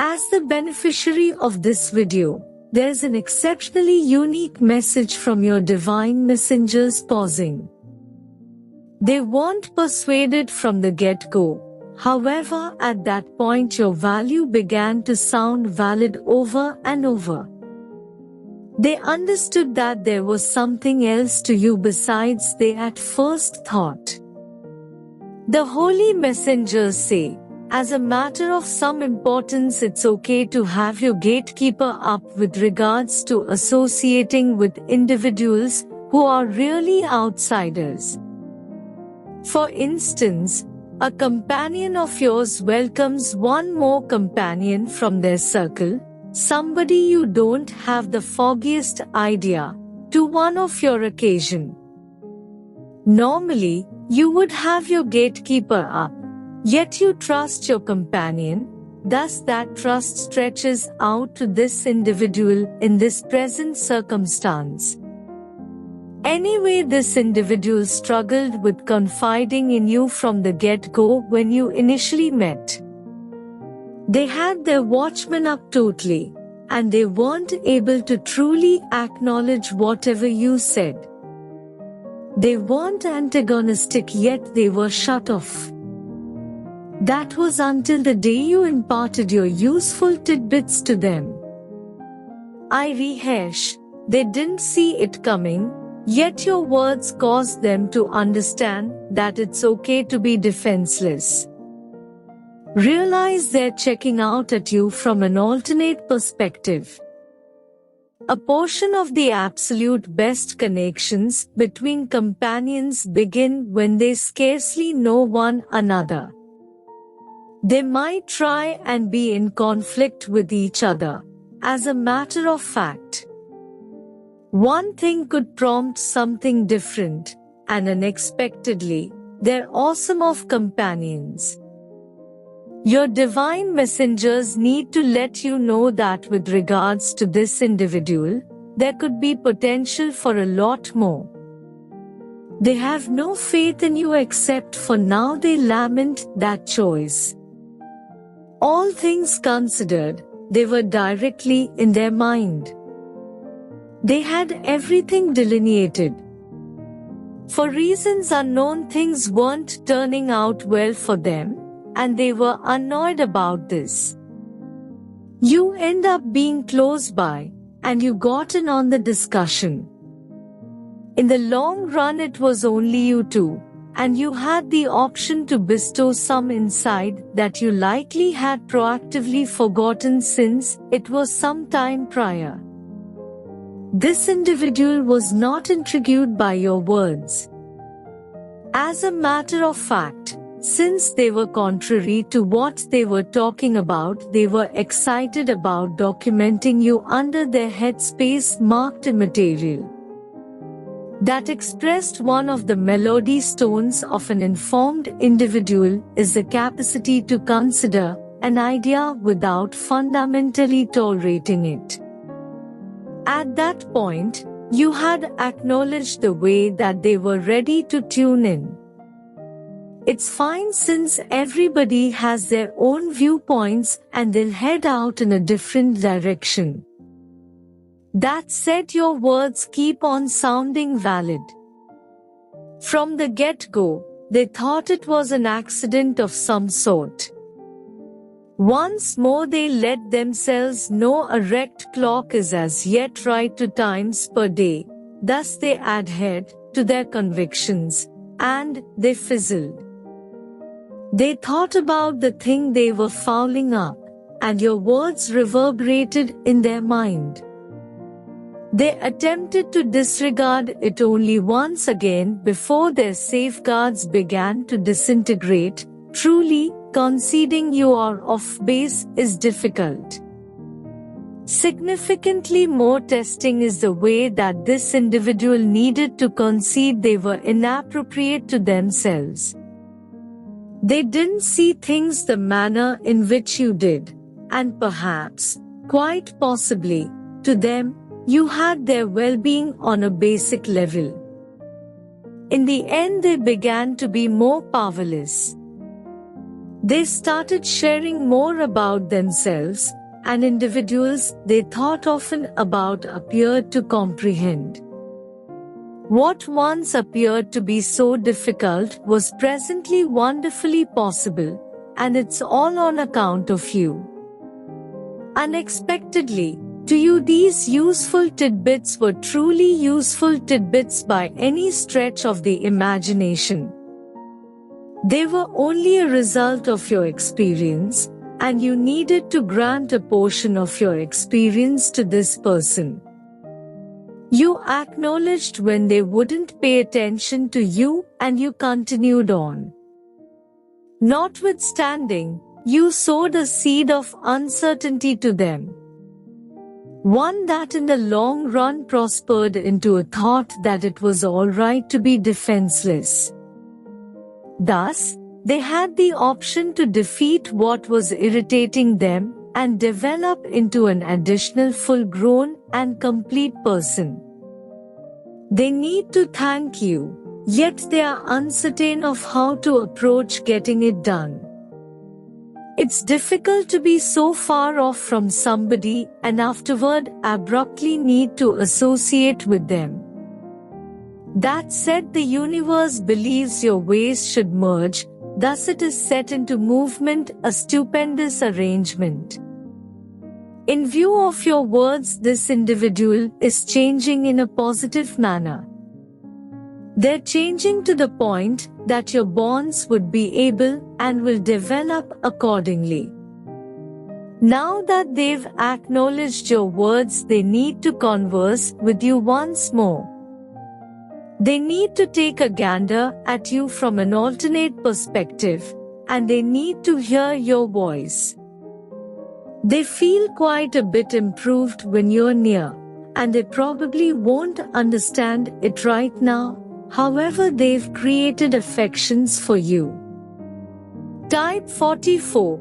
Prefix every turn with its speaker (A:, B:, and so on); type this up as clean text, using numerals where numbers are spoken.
A: As the beneficiary of this video, there's an exceptionally unique message from your divine messengers pausing. They weren't persuaded from the get-go. However, at that point your value began to sound valid over and over. They understood that there was something else to you besides they at first thought. The holy messengers say, as a matter of some importance, it's okay to have your gatekeeper up with regards to associating with individuals who are really outsiders. For instance, a companion of yours welcomes one more companion from their circle, somebody you don't have the foggiest idea, to one of your occasion. Normally, you would have your gatekeeper up, yet you trust your companion, thus that trust stretches out to this individual in this present circumstance. Anyway, this individual struggled with confiding in you from the get-go when you initially met. They had their watchman up totally, and they weren't able to truly acknowledge whatever you said. They weren't antagonistic, yet they were shut off. That was until the day you imparted your useful tidbits to them. I rehash, they didn't see it coming, yet your words caused them to understand that it's okay to be defenseless. Realize they're checking out at you from an alternate perspective. A portion of the absolute best connections between companions begin when they scarcely know one another. They might try and be in conflict with each other. As a matter of fact, one thing could prompt something different, and unexpectedly, they're awesome of companions. Your divine messengers need to let you know that with regards to this individual, there could be potential for a lot more. They have no faith in you except for now. They lament that choice. All things considered, they were directly in their mind. They had everything delineated. For reasons unknown, things weren't turning out well for them, and they were annoyed about this. You end up being close by, and you got in on the discussion. In the long run, it was only you two, and you had the option to bestow some insight that you likely had proactively forgotten since it was some time prior. This individual was not intrigued by your words. As a matter of fact, since they were contrary to what they were talking about, they were excited about documenting you under their headspace marked immaterial. That expressed one of the melody stones of an informed individual is the capacity to consider an idea without fundamentally tolerating it. At that point, you had acknowledged the way that they were ready to tune in. It's fine since everybody has their own viewpoints and they'll head out in a different direction. That said, your words keep on sounding valid. From the get-go, they thought it was an accident of some sort. Once more they let themselves know a wrecked clock is as yet right 2 times per day, thus they adhered to their convictions, and they fizzled. They thought about the thing they were fouling up, and your words reverberated in their mind. They attempted to disregard it only once again before their safeguards began to disintegrate. Truly, conceding you are off base is difficult. Significantly more testing is the way that this individual needed to concede they were inappropriate to themselves. They didn't see things the manner in which you did, and perhaps, quite possibly, to them, you had their well-being on a basic level. In the end, they began to be more powerless. They started sharing more about themselves, and individuals they thought often about appeared to comprehend. What once appeared to be so difficult was presently wonderfully possible, and it's all on account of you. Unexpectedly, to you these useful tidbits were truly useful tidbits by any stretch of the imagination. They were only a result of your experience, and you needed to grant a portion of your experience to this person. You acknowledged when they wouldn't pay attention to you, and you continued on. Notwithstanding, you sowed a seed of uncertainty to them. One that in the long run prospered into a thought that it was all right to be defenseless. Thus, they had the option to defeat what was irritating them and develop into an additional full-grown and complete person. They need to thank you, yet they are uncertain of how to approach getting it done. It's difficult to be so far off from somebody and afterward abruptly need to associate with them. That said, the universe believes your ways should merge, thus it is set into movement, a stupendous arrangement. In view of your words, this individual is changing in a positive manner. They're changing to the point that your bonds would be able and will develop accordingly. Now that they've acknowledged your words, they need to converse with you once more. They need to take a gander at you from an alternate perspective, and they need to hear your voice. They feel quite a bit improved when you're near, and they probably won't understand it right now. However, they've created affections for you. Type 44.